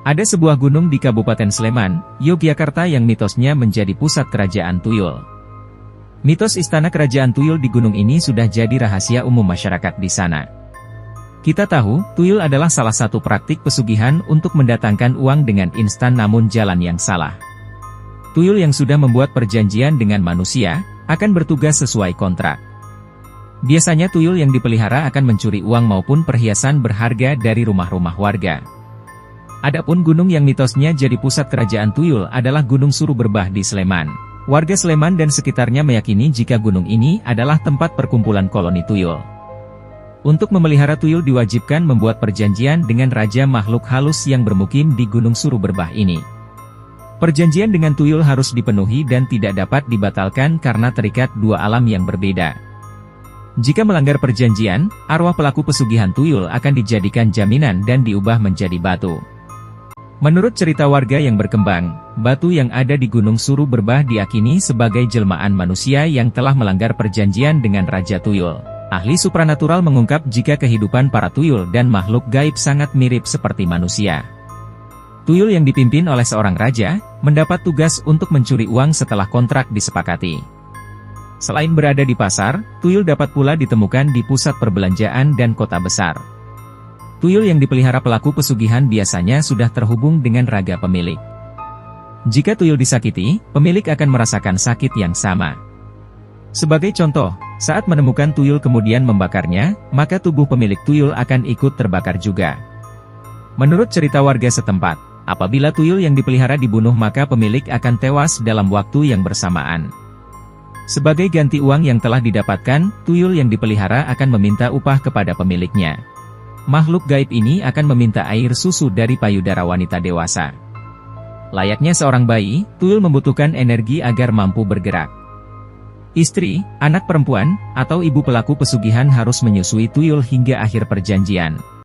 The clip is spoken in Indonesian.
Ada sebuah gunung di Kabupaten Sleman, Yogyakarta yang mitosnya menjadi pusat kerajaan tuyul. Mitos istana kerajaan tuyul di gunung ini sudah jadi rahasia umum masyarakat di sana. Kita tahu, tuyul adalah salah satu praktik pesugihan untuk mendatangkan uang dengan instan namun jalan yang salah. Tuyul yang sudah membuat perjanjian dengan manusia, akan bertugas sesuai kontrak. Biasanya tuyul yang dipelihara akan mencuri uang maupun perhiasan berharga dari rumah-rumah warga. Adapun gunung yang mitosnya jadi pusat kerajaan tuyul adalah Gunung Suruh Berbah di Sleman. Warga Sleman dan sekitarnya meyakini jika gunung ini adalah tempat perkumpulan koloni tuyul. Untuk memelihara tuyul diwajibkan membuat perjanjian dengan raja makhluk halus yang bermukim di Gunung Suruh Berbah ini. Perjanjian dengan tuyul harus dipenuhi dan tidak dapat dibatalkan karena terikat dua alam yang berbeda. Jika melanggar perjanjian, arwah pelaku pesugihan tuyul akan dijadikan jaminan dan diubah menjadi batu. Menurut cerita warga yang berkembang, batu yang ada di Gunung Suruh Berbah diyakini sebagai jelmaan manusia yang telah melanggar perjanjian dengan Raja Tuyul. Ahli supranatural mengungkap jika kehidupan para tuyul dan makhluk gaib sangat mirip seperti manusia. Tuyul yang dipimpin oleh seorang raja, mendapat tugas untuk mencuri uang setelah kontrak disepakati. Selain berada di pasar, tuyul dapat pula ditemukan di pusat perbelanjaan dan kota besar. Tuyul yang dipelihara pelaku pesugihan biasanya sudah terhubung dengan raga pemilik. Jika tuyul disakiti, pemilik akan merasakan sakit yang sama. Sebagai contoh, saat menemukan tuyul kemudian membakarnya, maka tubuh pemilik tuyul akan ikut terbakar juga. Menurut cerita warga setempat, apabila tuyul yang dipelihara dibunuh maka pemilik akan tewas dalam waktu yang bersamaan. Sebagai ganti uang yang telah didapatkan, tuyul yang dipelihara akan meminta upah kepada pemiliknya. Makhluk gaib ini akan meminta air susu dari payudara wanita dewasa. Layaknya seorang bayi, tuyul membutuhkan energi agar mampu bergerak. Istri, anak perempuan, atau ibu pelaku pesugihan harus menyusui tuyul hingga akhir perjanjian.